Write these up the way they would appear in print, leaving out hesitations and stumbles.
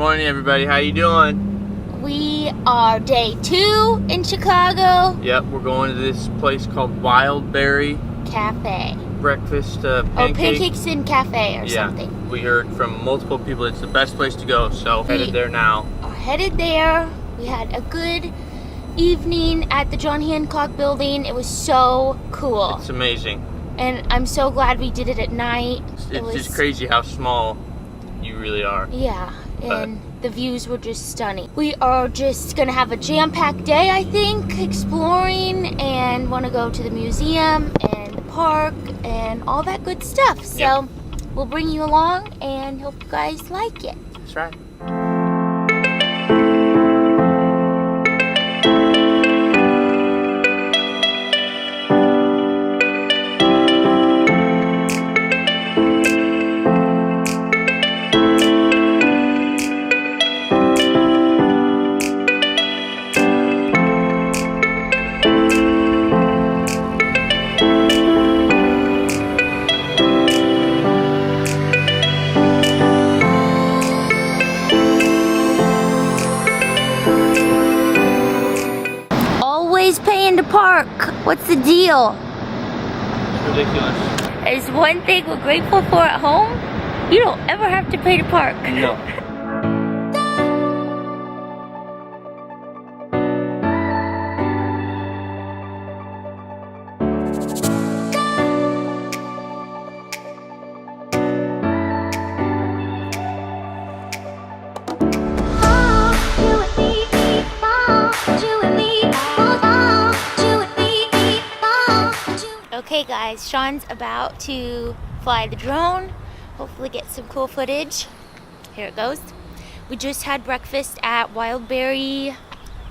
Morning, everybody. How you doing? We are day 2 in Chicago. Yep, we're going to this place called Wildberry Cafe. Breakfast Pancakes and Cafe or something. We heard from multiple people it's the best place to go, so headed there now. Are headed there. We had a good evening at the John Hancock building. It was so cool. It's amazing. And I'm so glad we did it at night. It's just crazy how small you really are. Yeah, and the views were just stunning. We are just gonna have a jam-packed day, I think, exploring, and want to go to the museum and the park and all that good stuff. So we'll bring you along and hope you guys like it. That's right. Paying to park. What's the deal? It's ridiculous. There's one thing we're grateful for at home. You don't ever have to pay to park. No. Okay guys, Sean's about to fly the drone, hopefully get some cool footage. Here it goes. We just had breakfast at Wildberry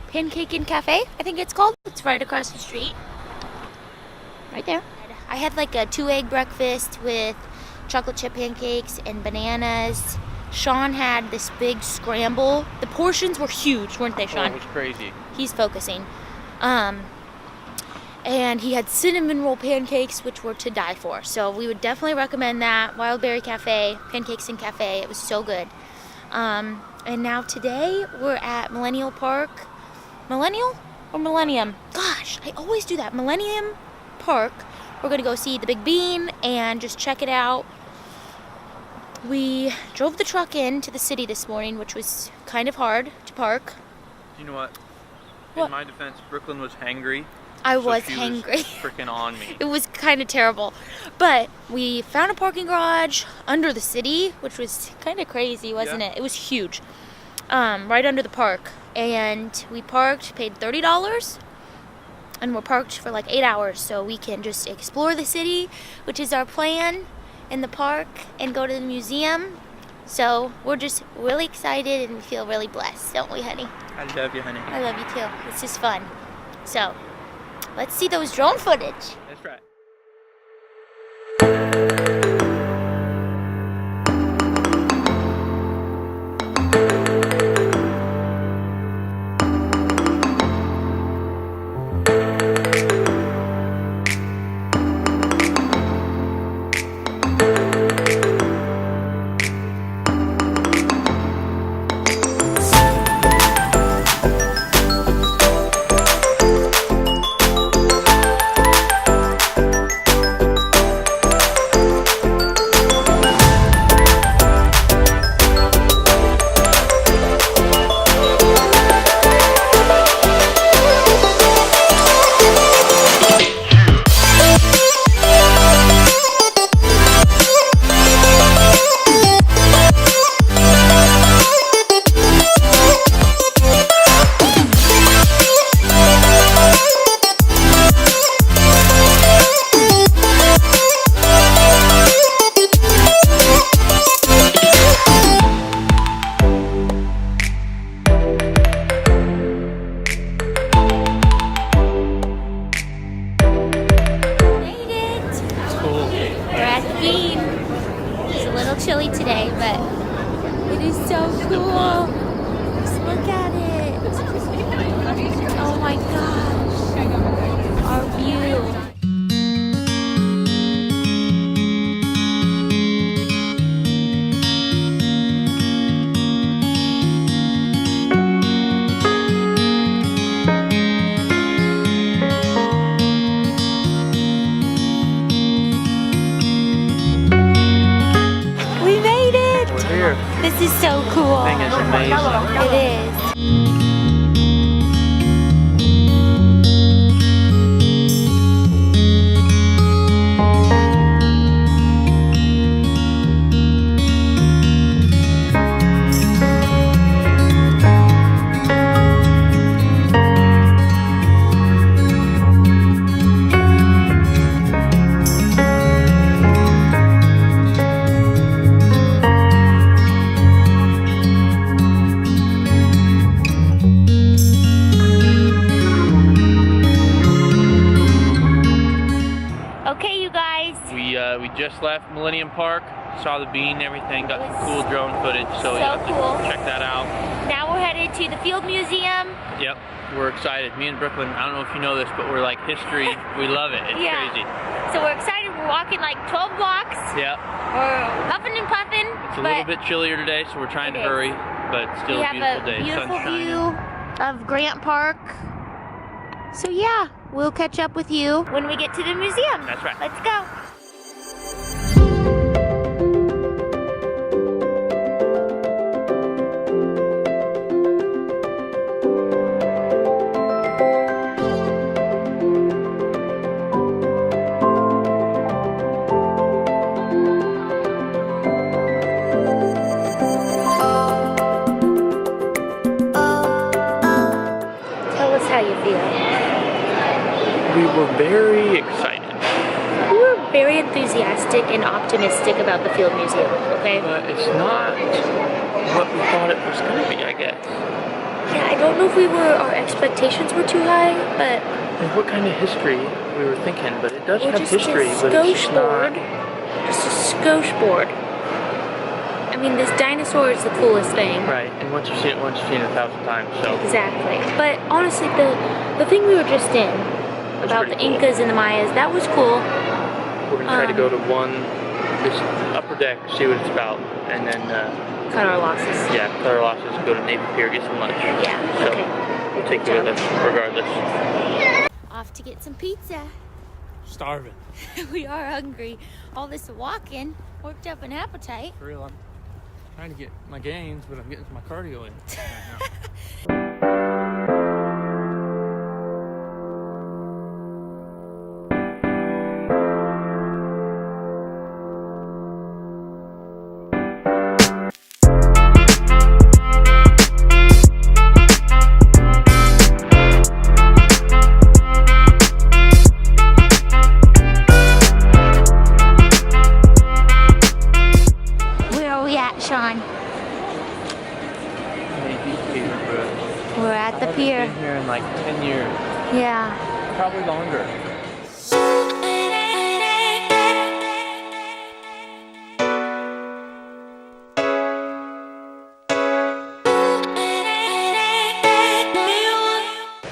Pancake and Cafe, I think it's called. It's right across the street. Right there. I had like a 2-egg breakfast with chocolate chip pancakes and bananas. Sean had this big scramble. The portions were huge, weren't they, Sean? Oh, it was crazy. He's focusing. And he had cinnamon roll pancakes, which were to die for. So we would definitely recommend that. Wildberry Cafe, Pancakes and Cafe. It was so good. And now today we're at Millennium Park. Millennial or Millennium? Gosh, I always do that. Millennium Park. We're gonna go see the Big Bean and just check it out. We drove the truck into the city this morning, which was kind of hard to park. You know what? What? In my defense, Brooklyn was hangry. I was hangry. Freaking on me. It was kind of terrible. But we found a parking garage under the city, which was kind of crazy, wasn't it? It was huge. Right under the park. And we parked, paid $30, and we're parked for like 8 hours so we can just explore the city, which is our plan, in the park, and go to the museum. So we're just really excited and we feel really blessed, don't we, honey? I love you, honey. I love you too. It's just fun. So let's see those drone footage. That's right. left Millennium Park, saw the bean and everything, got some cool drone footage, so you have to cool. check that out. Now we're headed to the Field Museum. Yep, we're excited. Me and Brooklyn, I don't know if you know this, but we're like history. We love it. It's crazy. So we're excited. We're walking like 12 blocks. Yep. We're huffing and puffing. It's a little bit chillier today, so we're trying to hurry, but still a beautiful day. We have a beautiful Sun's view shining. of Grant Park. So yeah, we'll catch up with you when we get to the museum. That's right. Let's go. We were very excited. We were very enthusiastic and optimistic about the Field Museum, okay? But it's not what we thought it was going to be, I guess. Yeah, I don't know if our expectations were too high, but... And what kind of history we were thinking, but it does have just history, a but it's just not... Just a skosh board. I mean, this dinosaur is the coolest thing. Right, and once you've seen it once, you've seen it 1,000 times, so... Exactly. But honestly, the thing we were just in, about the cool. Incas and the Mayas, that was cool. We're going to try to go to this upper deck, see what it's about, and then... cut our losses. Yeah, cut our losses, go to Navy Pier, get some lunch. Yeah, so okay. We'll take you with us, regardless. Off to get some pizza. Starving. We are hungry. All this walking worked up an appetite. For real, I'm trying to get my gains, but I'm getting my cardio in right now. We're at the pier. I've been here in like 10 years. Yeah. Probably longer.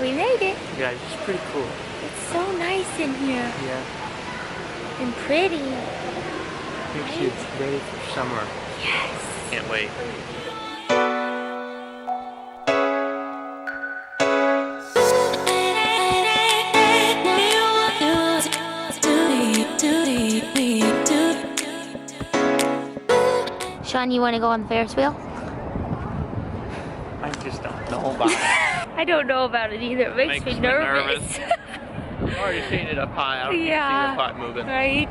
We made it. Yeah, it's pretty cool. It's so nice in here. Yeah. And pretty. Makes you ready for summer. Yes. Can't wait. Sean, you want to go on the Ferris wheel? I just don't know about it. I don't know about it either. It makes me nervous. I've already seen it up high. I don't see the pot moving. Right.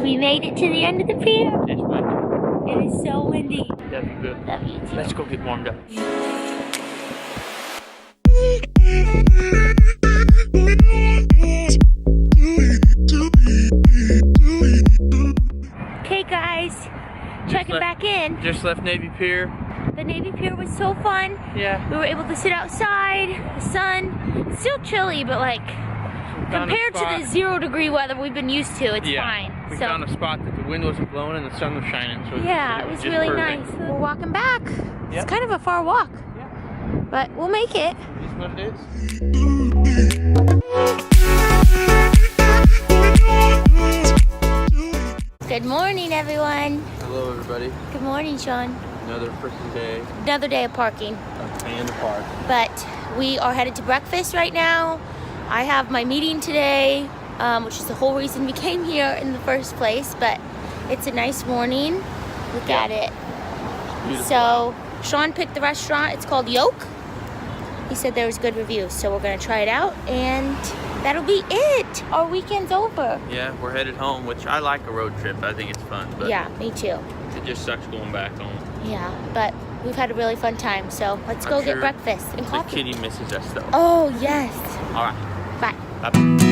We made it to the end of the pier. It's windy. It is so windy. Love you, good. Love you too. Let's go get warmed up. Okay guys, checking back in. Just left Navy Pier. The Navy Pier was so fun. Yeah. We were able to sit outside, the sun. It's still chilly, but like compared to the 0-degree weather we've been used to, it's fine. We found a spot that the wind wasn't blowing and the sun was shining. So yeah, it was just really perfect. nice. We're walking back. Yep. It's kind of a far walk, but we'll make it. Is what it is. Good morning, everyone. Hello, everybody. Good morning, Sean. Another freaking day Another day of parking. of staying in the park. But we are headed to breakfast right now. I have my meeting today, which is the whole reason we came here in the first place. But it's a nice morning. Look at it. Beautiful. So Sean picked the restaurant. It's called Yoke. He said there was good reviews, so we're gonna try it out, and that'll be it. Our weekend's over. Yeah, we're headed home, which I like a road trip. I think it's fun, but Yeah, me too. it just sucks going back home. Yeah, but we've had a really fun time, so let's go I'm get sure breakfast and The coffee. kitty misses us though. Oh yes. All right. Bye. Bye.